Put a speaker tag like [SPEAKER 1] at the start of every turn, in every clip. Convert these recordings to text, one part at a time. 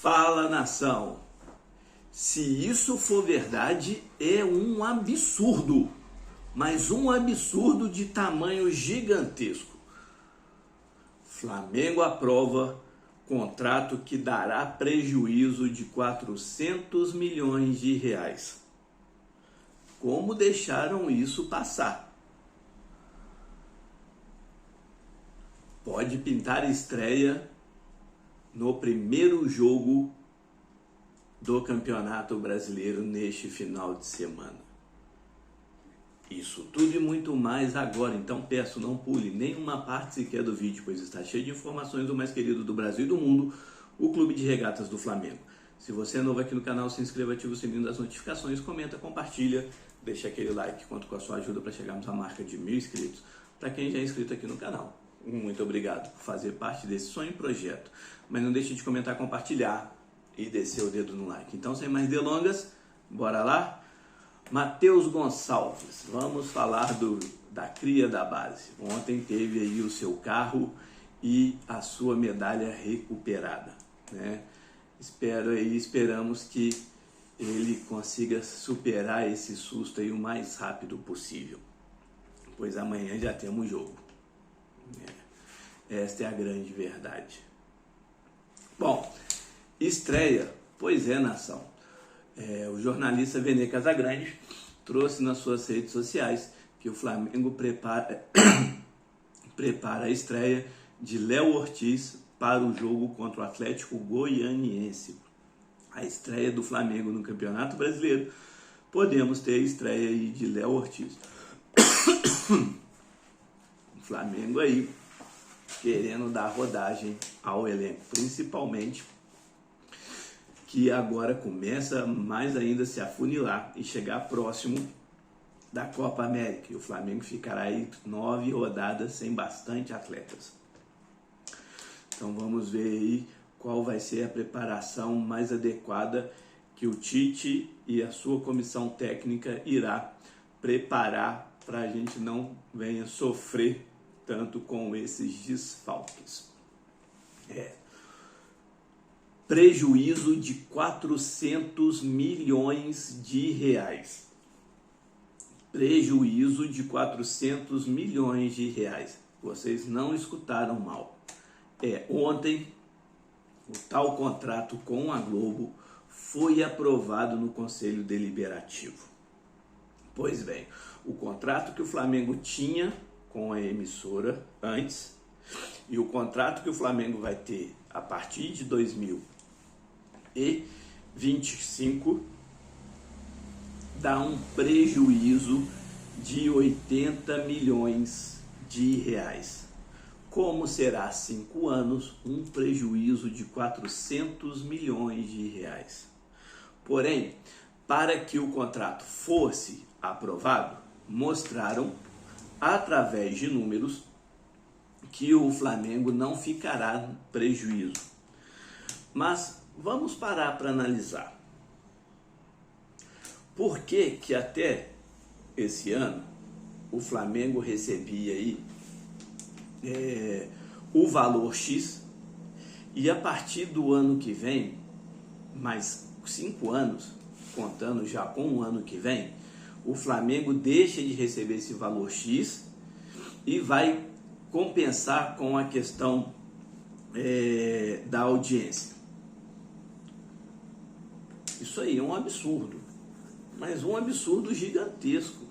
[SPEAKER 1] Fala, nação! Se isso for verdade, é um absurdo, mas um absurdo de tamanho gigantesco. Flamengo aprova contrato que dará prejuízo de 400 milhões de reais. Como deixaram isso passar? Pode pintar estreia no primeiro jogo do Campeonato Brasileiro neste final de semana. Isso tudo e muito mais agora, então peço, não pule nenhuma parte sequer do vídeo, pois está cheio de informações do mais querido do Brasil e do mundo, o Clube de Regatas do Flamengo. Se você é novo aqui no canal, se inscreva, ativa o sininho das notificações, comenta, compartilha, deixa aquele like, conto com a sua ajuda para chegarmos à marca de 1000 inscritos. Para quem já é inscrito aqui no canal, muito obrigado por fazer parte desse sonho e projeto. Mas não deixe de comentar, compartilhar e descer o dedo no like. Então, sem mais delongas, bora lá? Matheus Gonçalves, vamos falar da cria da base. Ontem teve aí o seu carro e a sua medalha recuperada, né? Esperamos que ele consiga superar esse susto aí o mais rápido possível, pois amanhã já temos jogo. Esta é a grande verdade. Bom, estreia, pois é, nação. O jornalista Vene Casagrande trouxe nas suas redes sociais que o Flamengo prepara a estreia de Léo Ortiz para o jogo contra o Atlético Goianiense. A estreia do Flamengo no Campeonato Brasileiro, podemos ter a estreia aí de Léo Ortiz. O Flamengo aí querendo dar rodagem ao elenco, principalmente que agora começa mais ainda a se afunilar e chegar próximo da Copa América. E o Flamengo ficará aí 9 rodadas sem bastante atletas. Então vamos ver aí qual vai ser a preparação mais adequada que o Tite e a sua comissão técnica irá preparar para a gente não venha sofrer tanto com esses desfalques. Prejuízo de 400 milhões de reais. Prejuízo de 400 milhões de reais. Vocês não escutaram mal. Ontem, o tal contrato com a Globo foi aprovado no Conselho Deliberativo. Pois bem, o contrato que o Flamengo tinha com a emissora antes e o contrato que o Flamengo vai ter a partir de 2025 dá um prejuízo de 80 milhões de reais. Como será 5 anos, um prejuízo de 400 milhões de reais. Porém, para que o contrato fosse aprovado, mostraram através de números que o Flamengo não ficará no prejuízo. Mas vamos parar para analisar. Por que que até esse ano o Flamengo recebia aí o valor X e a partir do ano que vem, mais 5 anos, contando já com o ano que vem, o Flamengo deixa de receber esse valor X e vai compensar com a questão da audiência. Isso aí é um absurdo, mas um absurdo gigantesco.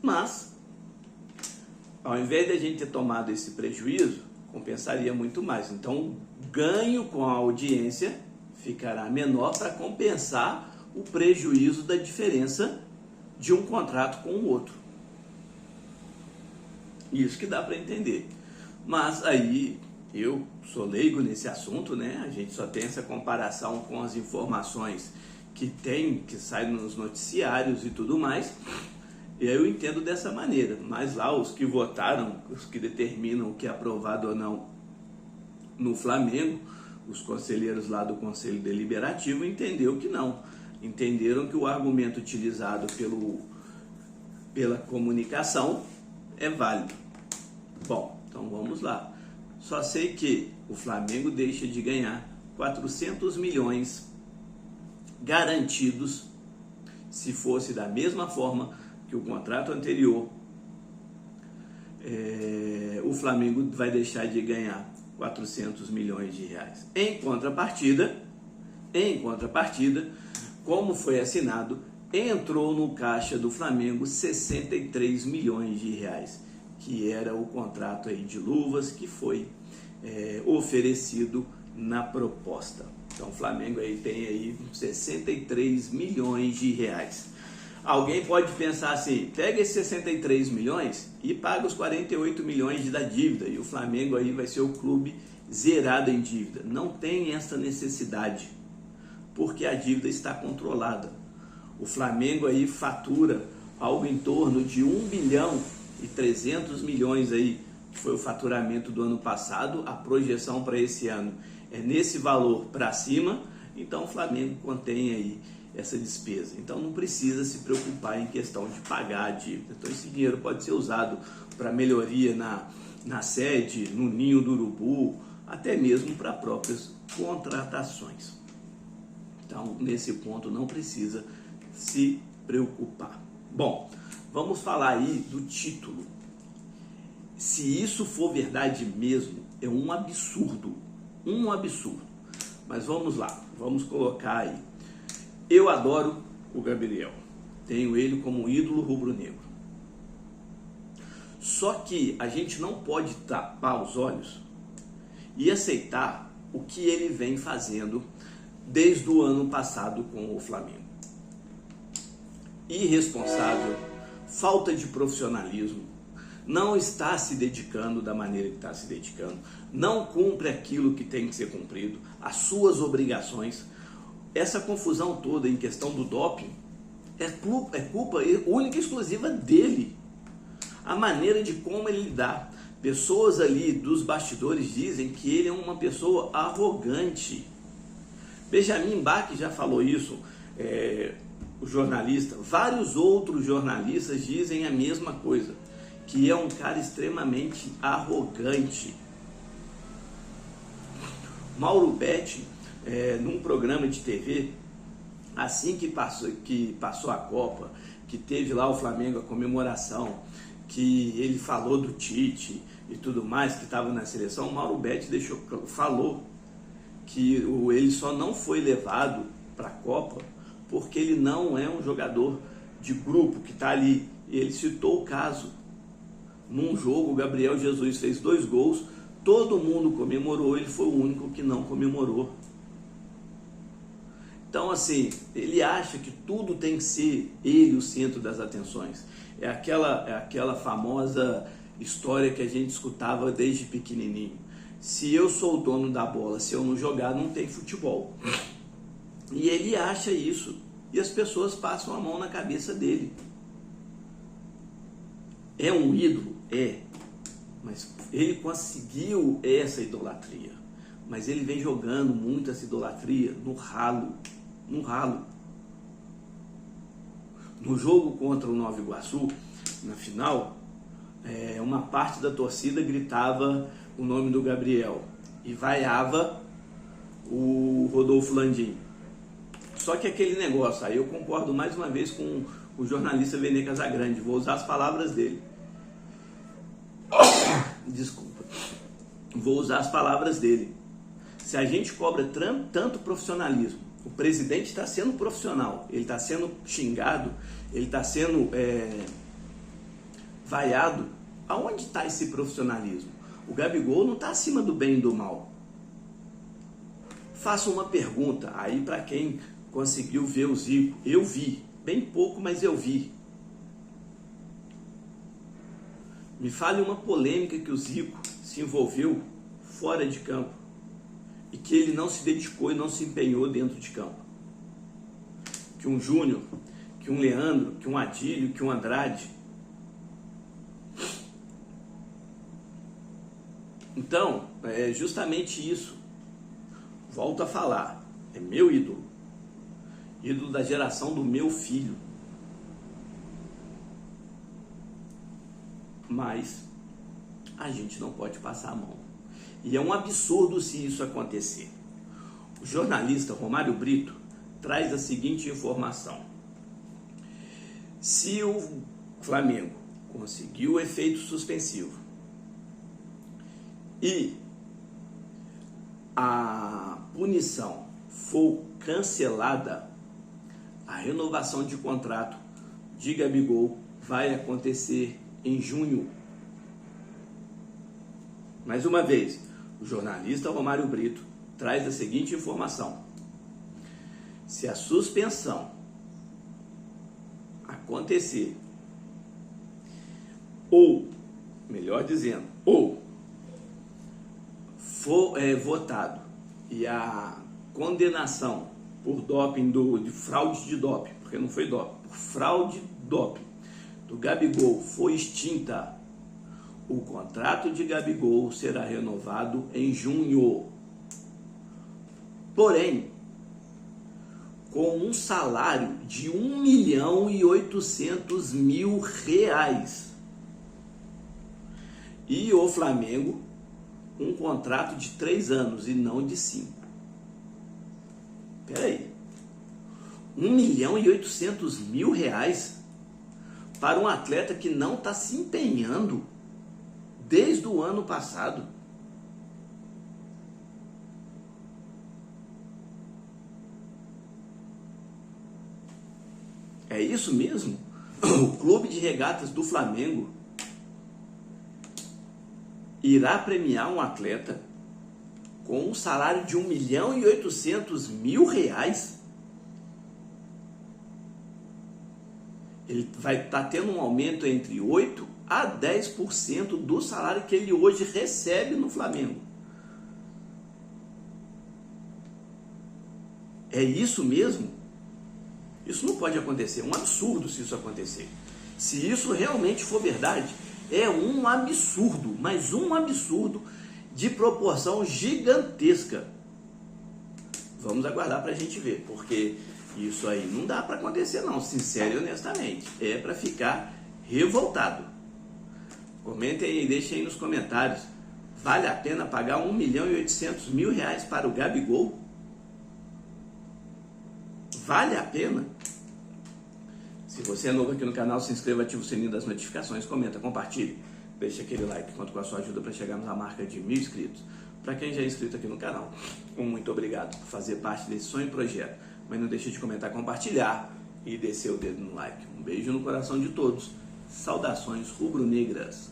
[SPEAKER 1] Mas, ao invés de a gente ter tomado esse prejuízo, compensaria muito mais. Então, o ganho com a audiência ficará menor para compensar o prejuízo da diferença de um contrato com o outro. Isso que dá para entender. Mas aí, eu sou leigo nesse assunto, né? A gente só tem essa comparação com as informações que saem nos noticiários e tudo mais. E aí eu entendo dessa maneira. Mas lá os que votaram, os que determinam o que é aprovado ou não no Flamengo, os conselheiros lá do Conselho Deliberativo entenderam que não. Entenderam que o argumento utilizado pela comunicação é válido. Bom, então vamos lá. Só sei que o Flamengo deixa de ganhar 400 milhões garantidos se fosse da mesma forma que o contrato anterior. O Flamengo vai deixar de ganhar 400 milhões de reais. Em contrapartida, como foi assinado, entrou no caixa do Flamengo 63 milhões de reais, que era o contrato aí de luvas que foi oferecido na proposta. Então o Flamengo aí tem aí 63 milhões de reais. Alguém pode pensar assim, pega esses 63 milhões e paga os 48 milhões da dívida e o Flamengo aí vai ser o clube zerado em dívida. Não tem essa necessidade, porque a dívida está controlada. O Flamengo aí fatura algo em torno de 1 bilhão e 300 milhões aí, que foi o faturamento do ano passado. A projeção para esse ano é nesse valor para cima, então o Flamengo contém aí essa despesa. Então não precisa se preocupar em questão de pagar a dívida. Então esse dinheiro pode ser usado para melhoria na sede, no Ninho do Urubu, até mesmo para próprias contratações. Então nesse ponto não precisa se preocupar. Bom, vamos falar aí do título. Se isso for verdade mesmo, é um absurdo. Mas vamos lá, vamos colocar aí. Eu adoro o Gabriel, tenho ele como ídolo rubro-negro. Só que a gente não pode tapar os olhos e aceitar o que ele vem fazendo desde o ano passado com o Flamengo. Irresponsável, falta de profissionalismo, não está se dedicando da maneira que está se dedicando, não cumpre aquilo que tem que ser cumprido, as suas obrigações. Essa confusão toda em questão do doping é culpa única e exclusiva dele. A maneira de como ele lidar. Pessoas ali dos bastidores dizem que ele é uma pessoa arrogante. Benjamin Bach já falou isso, o jornalista. Vários outros jornalistas dizem a mesma coisa, que é um cara extremamente arrogante. Mauro Betti, num programa de TV, assim que passou a Copa, que teve lá o Flamengo, a comemoração, que ele falou do Tite e tudo mais, que estava na seleção, o Mauro Betti falou que ele só não foi levado para a Copa porque ele não é um jogador de grupo que está ali. Ele citou o caso. Num jogo, o Gabriel Jesus fez 2 gols, todo mundo comemorou, ele foi o único que não comemorou. Então, assim, ele acha que tudo tem que ser ele o centro das atenções. É aquela famosa história que a gente escutava desde pequenininho. Se eu sou o dono da bola, se eu não jogar, não tem futebol. E ele acha isso. E as pessoas passam a mão na cabeça dele. É um ídolo? É. Mas ele conseguiu essa idolatria. Mas ele vem jogando muito essa idolatria no ralo. No jogo contra o Nova Iguaçu, na final, uma parte da torcida gritava o nome do Gabriel e vaiava o Rodolfo Landim. Só que aquele negócio, aí eu concordo mais uma vez com o jornalista Vene Casagrande, vou usar as palavras dele. Desculpa. Vou usar as palavras dele. Se a gente cobra tanto profissionalismo, o presidente está sendo profissional, ele está sendo xingado, ele está sendo vaiado, aonde está esse profissionalismo? O Gabigol não está acima do bem e do mal. Faço uma pergunta aí para quem conseguiu ver o Zico. Eu vi, bem pouco, mas eu vi. Me fale uma polêmica que o Zico se envolveu fora de campo e que ele não se dedicou e não se empenhou dentro de campo. Que um Júnior, que um Leandro, que um Adílio, que um Andrade. Então, é justamente isso. Volto a falar, é meu ídolo. Ídolo da geração do meu filho. Mas a gente não pode passar a mão. E é um absurdo se isso acontecer. O jornalista Romário Brito traz a seguinte informação: se o Flamengo conseguiu o efeito suspensivo e a punição for cancelada, a renovação de contrato de Gabigol vai acontecer em junho. Mais uma vez, o jornalista Romário Brito traz a seguinte informação: se a suspensão acontecer, ou, melhor dizendo, ou for votado e a condenação por doping, de fraude de doping, porque não foi doping, por fraude doping do Gabigol foi extinta, o contrato de Gabigol será renovado em junho. Porém, com um salário de R$1.800.000. E o Flamengo, um contrato de 3 anos e não de 5. Peraí, R$1.800.000 para um atleta que não está se empenhando desde o ano passado? É isso mesmo? O Clube de Regatas do Flamengo irá premiar um atleta com um salário de R$1.800.000? Ele vai estar tendo um aumento entre 8% a 10% do salário que ele hoje recebe no Flamengo. É isso mesmo? Isso não pode acontecer. É um absurdo se isso acontecer. Se isso realmente for verdade, é um absurdo, mas um absurdo de proporção gigantesca. Vamos aguardar para a gente ver, porque isso aí não dá para acontecer não, sincero e honestamente. É para ficar revoltado. Comentem aí, deixem aí nos comentários. Vale a pena pagar R$1.800.000 para o Gabigol? Vale a pena? Se você é novo aqui no canal, se inscreva, ativa o sininho das notificações, comenta, compartilhe, deixa aquele like, conto com a sua ajuda para chegarmos à marca de 1.000 inscritos. Para quem já é inscrito aqui no canal, muito obrigado por fazer parte desse sonho e projeto. Mas não deixe de comentar, compartilhar e descer o dedo no like. Um beijo no coração de todos. Saudações rubro-negras.